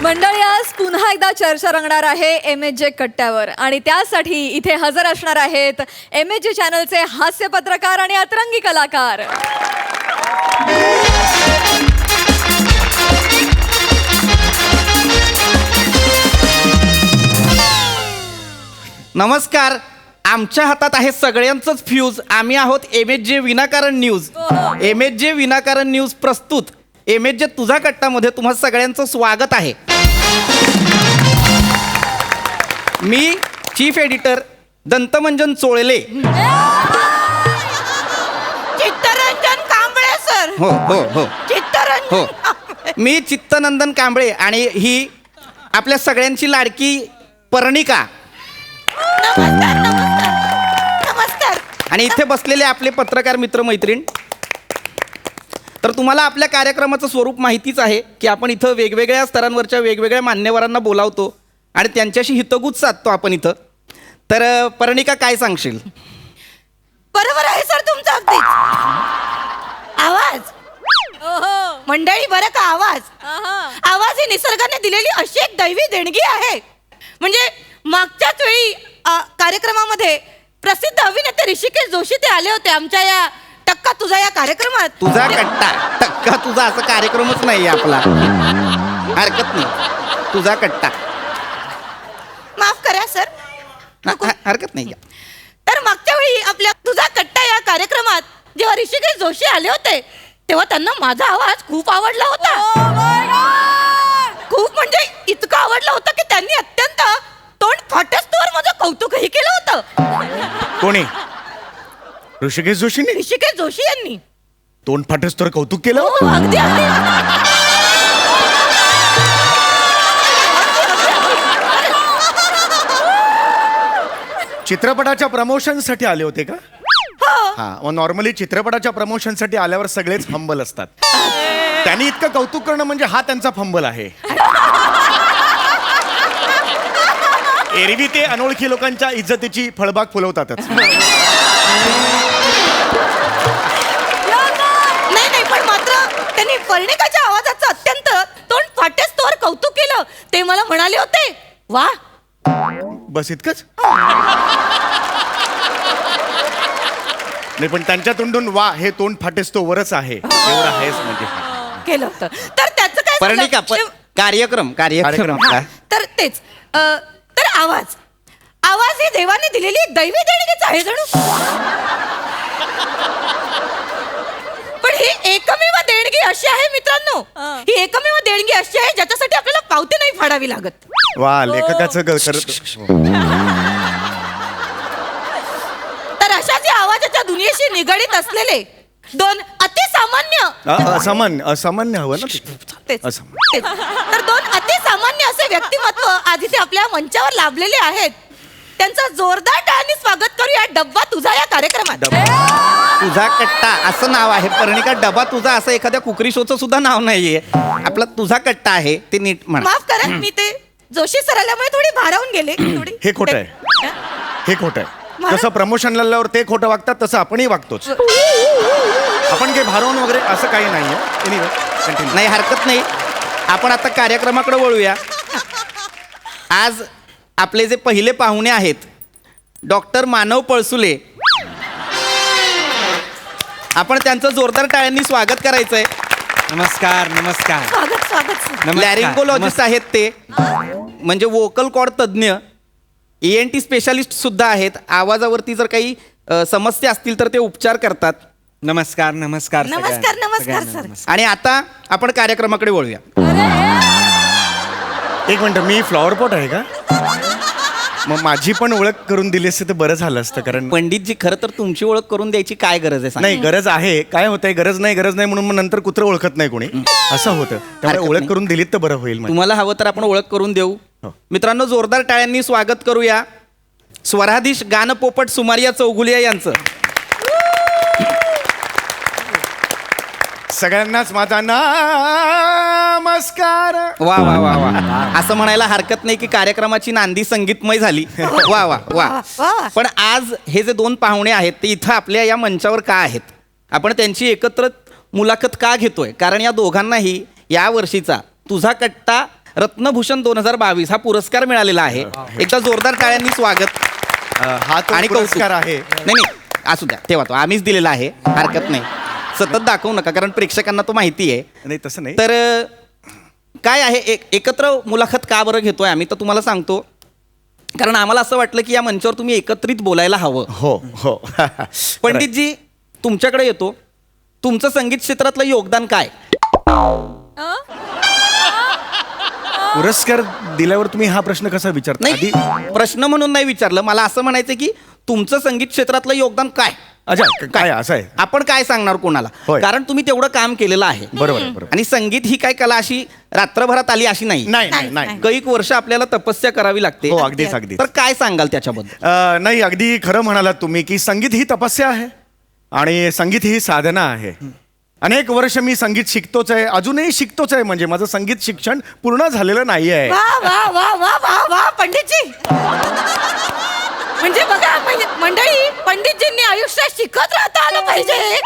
मंडळी, आज पुन्हा एकदा चर्चा रंगणार आहे MHJ कट्ट्यावर आणि त्यासाठी इथे हजर असणार आहेत MHJ चॅनलचे हास्य पत्रकार आणि अतरंगी कलाकार. नमस्कार. आमच्या हातात आहे सगळ्यांचंच फ्यूज. आम्ही आहोत MHJ विनाकारण न्यूज. MHJ विनाकारण न्यूज प्रस्तुत MHJ तुझा कट्टामध्ये तुम्हा सगळ्यांचं स्वागत आहे. मी चीफ एडिटर दंतमंजन चोळले. चित्तरंजन कांबळे सर. हो हो हो चित्तरंजन हो. कांबळे. मी चित्तनंदन कांबळे आणि ही आपल्या सगळ्यांची लाडकी पर्णिका. नमस्कार नमस्कार नमस्कार. आणि इथे बसलेले आपले पत्रकार मित्र मैत्रीण. तर तुम्हाला आपल्या कार्यक्रमाचं स्वरूप माहितीच आहे की आपण इथं वेगवेगळ्या स्तरांवरच्या वेगवेगळ्या मान्यवरांना बोलावतो आणि त्यांच्याशी हितगुज साधतो आपण इथं. तर पर्णिका, काय सांगशील? बरोबर आहे सर तुमचं अगदी. आवाज मंडळी, बरं का, आवाज ही निसर्गाने दिलेली अशी एक दैवी देणगी आहे. म्हणजे मागच्याच वेळी कार्यक्रमामध्ये प्रसिद्ध अभिनेते ऋषिकेश जोशी ते आले होते आमच्या या टक्का तुझा या कार्यक्रमात. तुझा कट्टा टक्का तुझा असा कार्यक्रमच नाही आपला. हरकत नाही, तुझा कट्टा. माफ करा सर. हरकत नाही. तर मागच्या वेळी आपल्या तुझा कट्टा या कार्यक्रमात जेव्हा ऋषिकेश जोशी आले होते तेव्हा त्यांना माझा आवाज खूप आवडला होता. खूप म्हणजे इतका आवडला होता की त्यांनी अत्यंत तोंड फाटस्तोवर माझं कौतुकही केलं होतं. कोणी? ऋषिकेश जोशीने ऋषिकेश जोशी यांनी तोंड फाटस्तोवर कौतुक केलं. हो, अगदी अगदी. चित्रपटाच्या प्रमोशन साठी आले होते का? हो. हा, मग नॉर्मली चित्रपटाच्या प्रमोशन साठी आल्यावर सगळेच फंबल असतात. त्यांनी इतकं कौतुक करणं म्हणजे हा त्यांचा फंबल आहे. एरवी ते अनोळखी लोकांच्या इज्जतीची फळबाग फुलवतातच. नाही नाही, पण मात्र त्यांनी पर्णिकाच्या आवाजाचं अत्यंत तोंड फाटस्तोवर कौतुक केलं. ते मला म्हणाले होते, वा. बस इतकंच? नाही, पण त्यांच्या तोंडून वा हे तोंड फाटेस्तो वरच आहे एवढं आहेच म्हणजे. केलं होतं. तर त्याचं काय झालं? पर्णिका, कार्यक्रम हा, तर तेच तर आवाज ही देवाने दिलेली एक दैवी देणगीच आहे जणू. पण ही एकमेव देणगी अशी आहे मित्रांनो, ही एकमेव देणगी अशी आहे ज्याच्यासाठी आपल्याला पावती नाही फाडावी लागत. वा, लेखकाचं तर अशाच या आवाजाच्या दुनियेशी निगडीत असलेले दोन अतिसामान्य असामान्य हवं ना. तेच. असामान्य. तर दोन अतिसामान्य असे व्यक्तिमत्व आज इथे आपल्या मंचावर लाभलेले आहेत. त्यांचं जोरदार टाळ्यांनी स्वागत करूया डब्बा तुझा या कार्यक्रमात. तुझा कट्टा असं नाव आहे पर्णिका. डबा तुझा असं एखाद्या कुकरी शोचं सुद्धा नाव नाहीये. आपला तुझा कट्टा आहे, ते नीट म्हणा. माफ करा, मी ते जोशी सर आल्यामुळे थोडी भारावून गेले. थोडी हे खोटं आहे. हे खोटं आहे. जसं प्रमोशनला आल्यावर ते खोटं वागतात तसं आपणही वागतोच. आपण काही भारावून वगैरे असं काही नाहीये. Anyway, continue. नाही, हरकत नाही. आपण आता कार्यक्रमाकडे वळूया. आज आपले जे पहिले पाहुणे आहेत डॉक्टर मानव पळसुले, आपण त्यांचं जोरदार टाळ्यांनी स्वागत करायचंय. नमस्कार नमस्कार. स्वागत स्वागत सर. लॅरिंगोलॉजिस्ट आहेत ते, म्हणजे वोकल कॉर्ड तज्ज्ञ, ENT स्पेशालिस्ट सुद्धा आहेत. आवाजावरती जर काही समस्या असतील तर ते उपचार करतात. नमस्कार नमस्कार नमस्कार, नमस्कार, सगळ्यांना. सर. आणि आता आपण कार्यक्रमाकडे वळूया. एक मिनिट, मी फ्लॉवर पॉट आहे का? मग माझी पण ओळख करून दिली असते तर बरं झालं असतं. कारण पंडितजी, खरं तर तुमची ओळख करून द्यायची काय गरज आहे सांगा? नाही, गरज आहे. काय होतंय, गरज नाही म्हणून मग नंतर कुत्रं ओळखत नाही कोणी, असं होतं. त्यामुळे हरकत ओळख नाही. करून दिलीत तर बरं होईल. तुम्हाला हवं तर आपण ओळख करून देऊ. हो. मित्रांनो, जोरदार टाळ्यांनी स्वागत करूया स्वराधीश गानपोपट सुमारिया चौगुलिया यांचं. सगळ्यांनाच माझा नमस्कार. वा वा वा वा, असं म्हणायला हरकत नाही की कार्यक्रमाची नांदी संगीतमय झाली. वा वा वा. वा. पण आज हे जे दोन पाहुणे आहेत ते इथं आपल्या या मंचावर का आहेत, आपण त्यांची एकत्र मुलाखत का घेतोय, कारण या दोघांनाही या वर्षीचा तुझा कट्टा रत्नभूषण 2022 हा पुरस्कार मिळालेला आहे. एकदा जोरदार टाळ्यांनी स्वागत. हा तो आणि पुरस्कार आहे. नाही असू द्या, ठेवा तो, आम्हीच दिलेला आहे, हरकत नाही. सतत दाखवू नका, कारण प्रेक्षकांना तो माहिती आहे. नाही तसं नाही. तर काय आहे, एकत्र मुलाखत का बरं घेतोय आम्ही, तर तुम्हाला सांगतो. कारण आम्हाला असं वाटलं की या मंचावर तुम्ही एकत्रित बोलायला हवं. हो हो पंडितजी, तुमच्याकडे येतो. तुमचं संगीत क्षेत्रातलं योगदान काय? पुरस्कार दिल्यावर तुम्ही हा प्रश्न कसा विचारता? आधी नाही, प्रश्न म्हणून नाही विचारलं. मला असं म्हणायचं की तुमचं संगीत क्षेत्रातलं योगदान काय? अच्छा काय असं आहे? आपण काय सांगणार कोणाला? होय. कारण तुम्ही तेवढं काम केलेलं आहे. बरोबर आहे, बरोबर. आणि संगीत ही काय कला अशी रात्रभरात आली अशी नाही. नाही नाही नाही. कैक वर्ष आपल्याला तपस्या करावी लागते. हो अगदीच अगदीच. तर काय सांगाल त्याच्याबद्दल? नाही अगदी खरं म्हणालात तुम्ही की संगीत ही तपस्या आहे आणि संगीत ही साधना आहे. अनेक वर्ष मी संगीत शिकतोच आहे, अजूनही शिकतोच आहे. म्हणजे माझं संगीत शिक्षण पूर्ण झालेलं नाही आहे. वा वा वा वा वा वा पंडितजी. म्हणजे बघा मंडळी, पंडितजींनी आयुष्यात शिकत राहता आलं पाहिजे.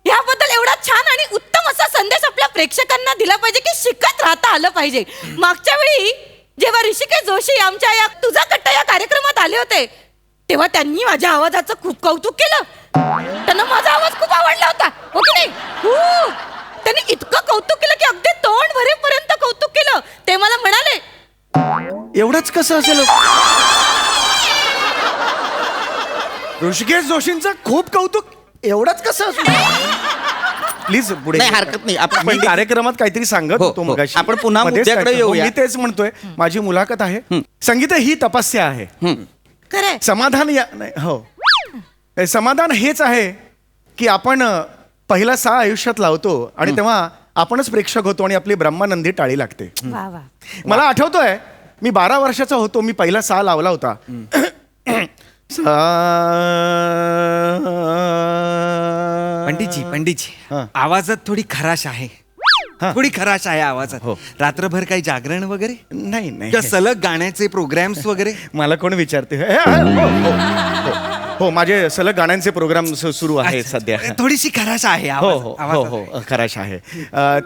याबद्दल एवढा छान आणि उत्तम असा संदेश आपल्या प्रेक्षकांना दिला पाहिजे की शिकत राहता आलं पाहिजे. मागच्या वेळी जेव्हा ऋषिकेश जोशी आमच्या या तुझा कट्टा या कार्यक्रमात आले होते, तेव्हा त्यांनी माझ्या आवाजाचं खूप कौतुक केलं. त्यांना माझा आवाज खूप आवडला होता, हो की नाही? त्यांनी इतकं कौतुक केलं की अगदी तोंड भरेपर्यंत कौतुक केलं. ते मला म्हणाले, एवढंच कसं असेल? ऋषिकेश जोशींचं खूप कौतुक, एवढंच कसं असेल? प्लीज पुढे. नाही, हरकत नाही. आपण मी कार्यक्रमात काहीतरी सांगत हो, होतो हो. मगाशी. आपण पुन्हा मध्येच मुद्द्याकडे काय- हो, येऊया. मी तेच म्हणतोय, माझी मुलाखत आहे. संगीत ही तपस्या आहे. खरंय समाधान नाही, हो हे समाधान हेच आहे की आपण पहिला सा आयुष्यात लावतो आणि तेव्हा आपणच प्रेक्षक होतो आणि आपली ब्रह्मानंदी टाळी लागते. वा वा. मला आठवतोय, मी 12 वर्षाचा होतो, मी पहिला सा लावला होता. पंडितजी हा. आवाजात थोडी खराश आहे. हा. थोडी खराश आहे आवाजात. हो. रात्रभर काही जागरण वगैरे नाही नाही किंवा सलग गाण्याचे प्रोग्राम्स वगैरे? मला कोण विचारते? हो माझे सलग गाण्यांचे प्रोग्राम सुरू आहेत सध्या. थोडीशी खराश आहे हो आवाजात. हो हो आवाजात. हो खराश आहे.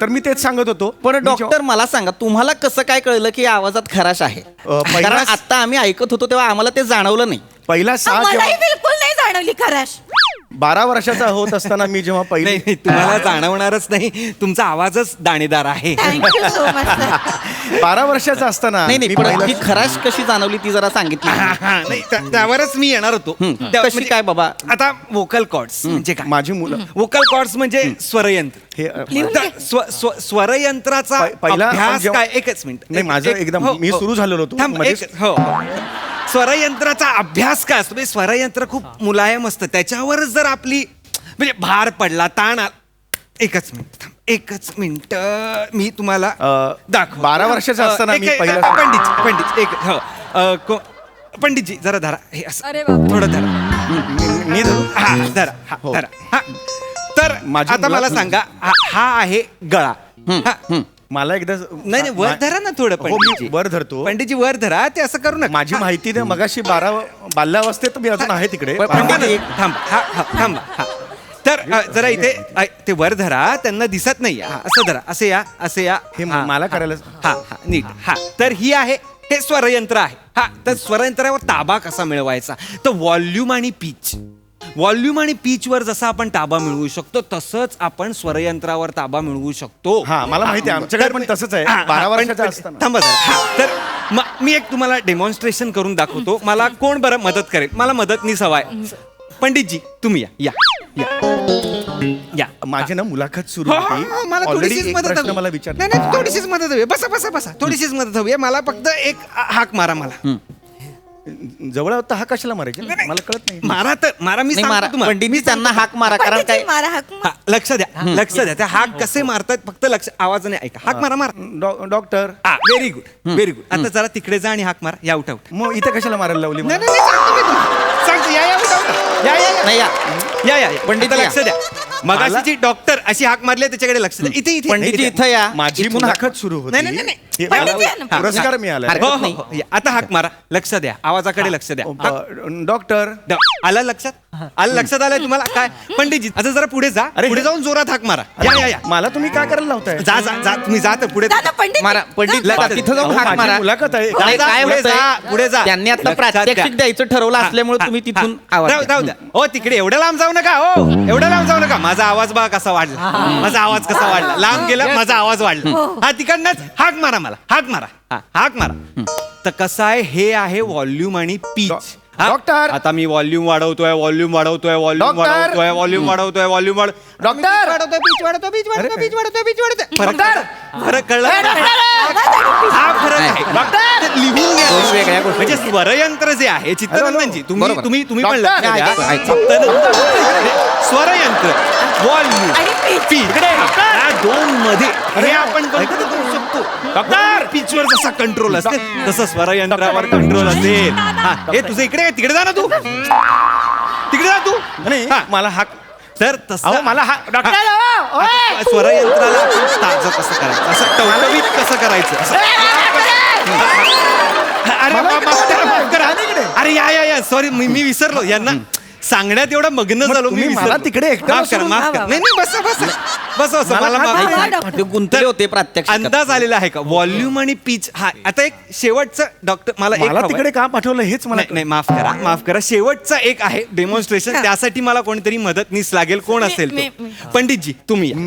तर मी तेच सांगत होतो. पण मी डॉक्टर, मला सांगा, तुम्हाला कसं काय कळलं की या आवाजात खराश आहे? पहिला- कारण आता आम्ही ऐकत होतो तेव्हा आम्हाला ते जाणवलं नाही. पहिला सा मलाही जेव्हा बिलकुल नाही जाणवली खराश. 12 वर्षाचा होत असताना मी जेव्हा नाही पहिली नाही, तुम्हाला जाणवणारच नाही. तुमचा आवाजच दाणेदार आहे. Thank you so much. 12 वर्षाचा असताना नाही मी नाही, पण पहिला- ही खराश कशी जाणवली ती जरा सांगितली. नाही, त्यावरच मी येणार होतो. कशी काय बाबा? आता वोकल कॉर्ड्स म्हणजे काय? माझी मुलं वोकल कॉर्ड्स म्हणजे स्वरयंत्र. हे तर स्वरयंत्राचा पहिला आपण अभ्यास जेव्हा- काय? एकच मिनिट. नाही, माझं एकदम- हो, मी हो. सुरू झालेलो होतो. थांब, मध्येच- हो. स्वरयंत्राचा अभ्यास काय असतो? म्हणजे स्वरयंत्र खूप मुलायम असतं. त्याच्यावरच जर आपली म्हणजे भार पडला, ताण एकच मिनिट मी तुम्हाला दाखव. 12 वर्षाचा असताना मी पहिला- पंडितजी जरा धरा हे असं. अरे बापरे. थोडं धरा. मी धरू? हा धरा, हा हो. धरा. हा. तर माझी आता मला मुलं- सांगा, हा आहे गळा. हा. मला एकदा नाही नाही, वर धरा ना थोडं हो, मी पंडितजी. वर धरतो. पंडितजी वर धरा, ते असं करू नका. माझी माहिती द्या. मगाशी 12 बाल्यावस्थेत मी अजून आहे तिकडे. थांबा. तर जरा इथे ते वर धरा, त्यांना दिसत नाही. असं धरा, असे या. हे हा, मला हा. करायला- हा नीट. हा तर ही आहे, हे स्वरयंत्र आहे. हा तर स्वरयंत्रावर ताबा कसा मिळवायचा? तर व्हॉल्यूम आणि पीच. व्हॉल्यूम आणि पीचवर जसा आपण ताबा मिळवू शकतो, तसंच आपण स्वरयंत्रावर ताबा मिळवू शकतो. हा मला माहिती आहे, आमच्याकडे पण तसंच आहे. 12 वर्षाचा असताना. थांबा जरा. हा, तर मी एक तुम्हाला डेमॉन्स्ट्रेशन करून दाखवतो. मला कोण बरं मदत करेल? मला मदतनीस हवाय. पंडितजी तुम्ही या. माझी ना मुलाखत सुरू हो, होती. हो, मला Already थोडीशीच एक मदत प्रश्न हवी. मला विचार. नाही, थोडीशीच मदत हवी. बसा. थोडीशीच मदत हवी. मला फक्त एक हाक मारा मला. जवळ होता हा कशाला मारायचे? मला कळत नाही. मारा मी नाही, सांगतो मारा. तुम्हाला. पंडितजी त्यांना हाक मारा, कारण काय? पंडितजी मारा हाक मारा. हा, लक्ष द्या. त्या हाक कसे मारतात फक्त लक्ष, आवाजाने ऐका. हाक मारा. Doctor very good. आता जरा तिकडे जा आणि हाक मारा. या उठा. मग इथे कशाला मारायला लावली मला? नाही, सांगतो मी तुम्हाला. सांगतो. या उठा. नाही, या. पंडित आता या. लक्ष द्या. मगाशी जी डॉक्टर अशी हाक मारली आहे, त्याच्याकडे लक्ष द्या. इथे पंडितजी इथं या. माझी इथून मुलाखत सुरू होती. नाही. हे पंडितजी मला या ना. पुरस्कार मिळाला. हरकत हो. या. आता हाक मारा. लक्ष द्या. आवाजाकडे लक्ष द्या. डॉक्टर आलं लक्षात? आलं लक्षात आलंय तुम्हाला काय पंडितजी आता जरा पुढे जा अरे, पुढे जाऊन जोरात हाक मारा या मला तुम्ही काय करायला लावताय जा जा जा तुम्ही जा तर पुढे दादा पंडित मारा पंडित जा, तिथं जाऊन अहो, हाक माझी मारा मुलाखत आहे. नाही, जा, काय पुढे होतंय? जा, पुढे जा. त्यांनी आता लक्षात घ्या. प्रात्यक्षिक द्यायचं ठरवलं हा, असल्यामुळे हा, तुम्ही हा, तिथून हा. आवाज जाऊ द्या. द्या हो तिकडे एवढ्या लांब जाऊ नका हो एवढ्या लांब जाऊ नका माझा आवाज बघा कसा वाढला माझा आवाज कसा वाढला लांब गेला माझा आवाज वाढला हा तिकडनंच हाक मारा मला हाक मारा हा हाक मारा तर कसं आहे हे आहे व्हॉल्यूम आणि पीच डॉक्टर! आता मी व्हॉल्यूम वाढवतोय व्हॉल्यूम वाढवतोय व्हॉल्यूम डॉक्टर! वाढवतोय व्हॉल्यूम वाढवतोय व्हॉल्यूम डॉक्टर! वाढवतोय पीच वाढवतोय पीच वाढवतोय अरे, पीच वाढवतोय पीच वाढवतोय फरक डॉक्टर! फरक कळला हा फरक आहे डॉक्टर लिहून घ्या दोन वेगळ्या गोष्टी. म्हणजे स्वरयंत्र जे आहे चित्ररंजनजी तुम्ही बरोबर. तुम्ही तुम्ही पण डॉक्टर! लक्ष द्या. ऐका, ऐका. फक्त ना, स्वरयंत्र व्हॉल्यूम आणि pitch. पीच या दोन मध्ये हे आपण कंट्रोल करू शकतो डॉक्टर पिचवर जसा कंट्रोल असते तसं स्वरयंत्रावर कंट्रोल असेल हा, हे तुझं इकडे आहे, तिकडे जा ना तू तिकडे जा तू नाही हा. मला हाक तर तसं अहो मला हा डॉक्टर हा. आता स्वरयंत्राला आपण ताजं कसं करायचं असं टवटवीत कसं करायचं असं. अरे मला माफ इकडे करा, माफ करा. आणि इकडे. अरे या सॉरी मी विसरलो यांना सांगण्यात एवढं मग्न मग झालो मी तुम्ही मला विसरलो. तिकडे एकटं माफ करा बसवून- माफ करा नाही नाही बस मला मला हात माफ नाही. करा. डॉक्टर. ते गुंतले होते प्रात्यक्षिक अंदाज आलेला आहे का व्हॉल्यूम आणि पीच हा आता एक शेवटचं डॉक्टर मला एक मला हवंय. तिकडे का पाठवलं हेच मला नाही नाही माफ करा शेवटचा एक आहे डेमॉन्स्ट्रेशन त्यासाठी मला कोणीतरी मदतनीस लागेल कोण असेल तो? पंडितजी तुम्ही या.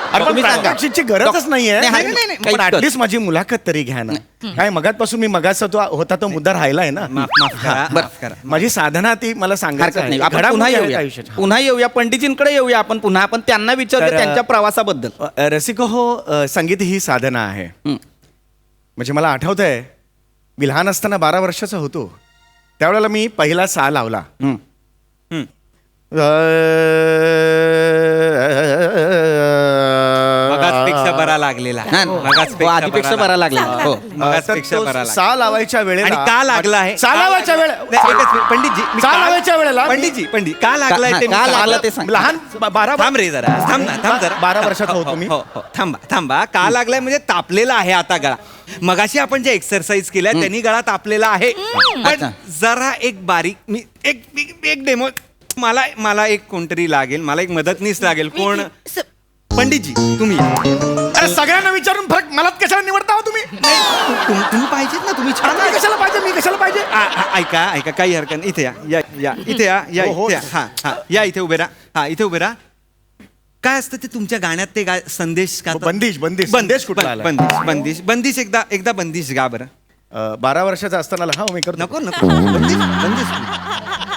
अरे पण तुम्ही सांगा. प्रात्यक्षिकची गरजच नाहीये नाही, नाही, नाही, काही पण कर. ऍटलीस्ट माझी मुलाखत तरी घ्या ना काय मगातपासून मी मगाचा तो होता तो मुद्दा राहिलाय ना माफ करा माझी साधना ती मला सांगायचं हरकत नाही आहे. आपण घडामोडी पुन्हा आहेत येऊया आयुष्याच्या. पुन्हा येऊया पंडितजींकडे येऊया आपण पुन्हा आपण त्यांना विचारूया तर, त्यांच्या प्रवासाबद्दल रसिको हो संगीत ही साधना आहे म्हणजे मला आठवत आहे मी लहान असताना 12 वर्षाचा होतो त्यावेळेला मी पहिला सा लावला मगाचपेक्षा बरा लागलेला हा, मगाचपेक्षा आधीपेक्षा बरा लागला हो मगाचपेक्षा बरा लागला सा लावायच्या वेळेला आणि का लागला आहे सा लावायच्या नाही, एकच मिनिट, पंडितजी मी सा का- लावायच्या वेळेला पंडितजी का लागलाय ते मी का लागला सांगतो. ते सांग लहान 12 थांब रे जरा थांब जरा 12 वर्षाचा होतो मी. हो, थांबा का लागलाय म्हणजे तापलेला आहे आता गळा मगाशी आपण जे एक्सरसाइज केल्या त्यांनी गळा तापलेला आहे पण अच्छा. जरा एक बारीक मी एक डेमो मला एक कोणतरी लागेल मला एक मदतनीस लागेल कोण पंडितजी तुम्ही या. अरे सगळ्यांना विचारून फरक मलाच कशाला निवडता हो तुम्ही तुम्ही पाहिजेत ना तुम्ही छान मी आहे. कशाला पाहिजे मी कशाला पाहिजे ऐका काही हरकत नाही इथे या इथे या हो. इथे या हा या इथे उभे राहा इथे उभे राहा काय असतं ते तुमच्या गाण्यात ते संदेश का बंदिश संदेश कुठला आला? बंदिश एकदा बंदिश गा बरं 12 वर्षाचा असताना हा मी करतो नको बंदिश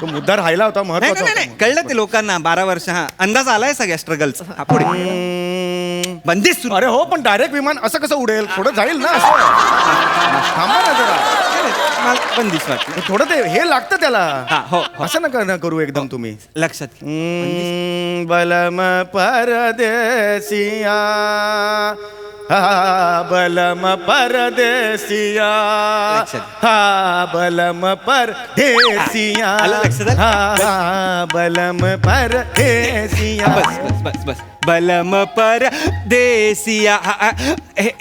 तो मुद्दा राहिला होता नाही महत्वाचा नाही, नाही होता. कळलं ते लोकांना 12 वर्ष हा अंदाज आलाय सगळ्या स्ट्रगलचा पुढे बंदिश सुरू अरे हो पण डायरेक्ट विमान असं कसं उडेल थोडं जाईल ना असं. थांबा ना जरा मला बंदिश वाटलं थोडं ते हे लागतं त्याला हा हो असं नका करू एकदम तुम्ही लक्षात घ्या. बलम परदेसिया हा बलम परदेसिया लक्षात. हा बलम परदेसिया आलं लक्षात आलं? हा बलम परदेसिया बस बलम पर देसिया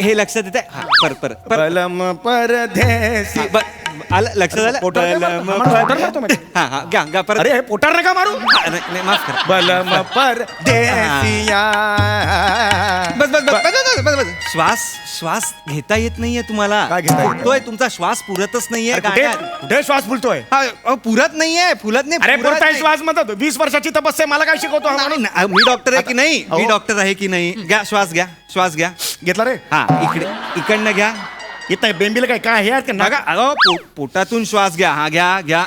हे लक्षात येत आहे पर बलम परदेसी आलं लक्षात आलं पोटावर काय बलम मारतो? पोटावर मारतो म्हणजे? हा गा परत अरे हे पोटार नका मारू नाही माफ करा बलम परदेसिया बस श्वास घेता येत नाहीये तुम्हाला काय घेता येत नाही? तुमचा श्वास पुरतच नाहीये अरे कुठे गाण्यात. कुठे श्वास फुलतोय पुरत नाहीये फुलत नाही अरे पुरत पुरताय नाही. श्वास म्हणतात 20 वर्षाची तपस्या मला काय शिकवतो हा माणूस? नाही, मी डॉक्टर आहे की नाही मी अहो. डॉक्टर आहे की नाही घ्या श्वास घ्या घेतला रे हा इकडनं घ्या येत नाही बेंबीला काय काय हे आहेत का बघा नागा पोटातून श्वास घ्या हा घ्या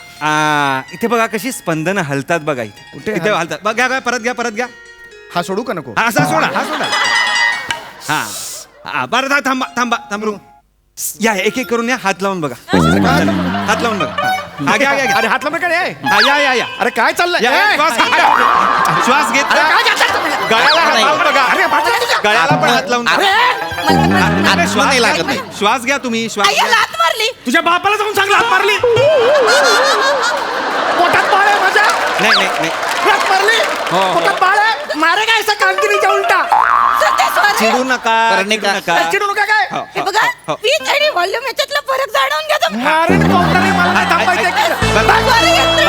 इथे बघा कशी स्पंदन हलतात बघा इथे कुठे इथे हलतात बघा घ्या परत घ्या हा सोडू का नको हा असा सोडा हा बरं थांबा या एक करून या हात लावून बघा हात लावून बघा हा घ्या अरे हात लांब काय आहे? हा या अरे काय चाललंय या, श्वास घेत अरे जा. काय जातं? गळ्याला हात लावून बघा अरे गळ्याला पण हात लावून बघा. आत श्वास नाही घ्या लागत तुम्ही. नाही. श्वास घ्या तुम्ही श्वास आईला घ्या. लात मारली तुझ्या बापाला जाऊन सांग लात मारली पोटात बाळ आहे माझ्या नाही लात मारली हो. पोटात बाळ आहे मारेगा ऐसा कामगिरीच्या उलटा सध्या स्वर आहे. चिडू नका करणे चिडू का? नका चिडू नका काय हो, हे हो, बघा हो. पीच आणि व्हॉल्यूम याच्यातला फरक जाणून घ्या तुम्ही. मारेन कोपराने, मला नाही थांबायचंय का? बरं, येतं.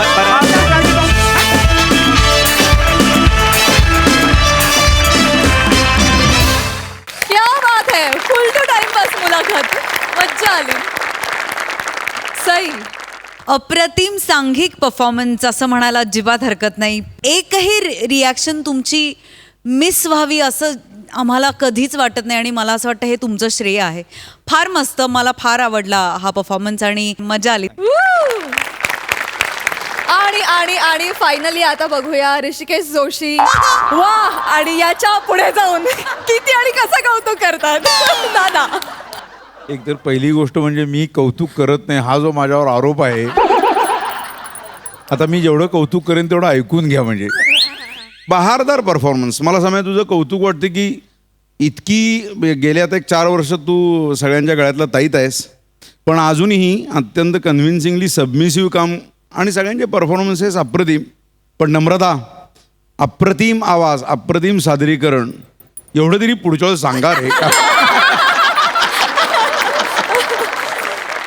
क्या बात है, फुल टू टाइम पास मुलाखत, मज्जा आली. सई, अप्रतिम सांघिक परफॉर्मन्स असं म्हणायला अजिबात हरकत नाही. एकही रिॲक्शन तुमची मिस व्हावी असं आम्हाला कधीच वाटत नाही आणि मला असं वाटतं हे तुमचं श्रेय आहे. फार मस्त, मला फार आवडला हा परफॉर्मन्स आणि मजा आली. आणि आणि आणि फायनली आता बघूया ऋषिकेश जोशी. वा, आणि याच्या पुढे जाऊन किती आणि कसं कौतुक करतात दादा. एक तर पहिली गोष्ट म्हणजे मी कौतुक करत नाही, हा जो माझ्यावर आरोप आहे. आता मी जेवढं कौतुक करेन तेवढं ऐकून घ्या. म्हणजे बहारदार परफॉर्मन्स. मला समजा तुझं कौतुक वाटते की इतकी गेले आता एक 4 वर्ष तू सगळ्यांच्या गळ्यातला ताईत आहेस, पण अजूनही अत्यंत कन्व्हिन्सिंगली सबमिसिव्ह काम आणि सगळ्यांचे परफॉर्मन्सेस अप्रतिम. पण नम्रता, अप्रतिम आवाज, अप्रतिम सादरीकरण, एवढं तरी पुढच्या वेळेस सांगा रे.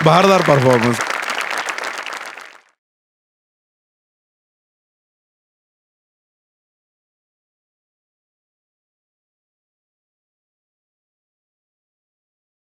बहारदार परफॉर्मन्स.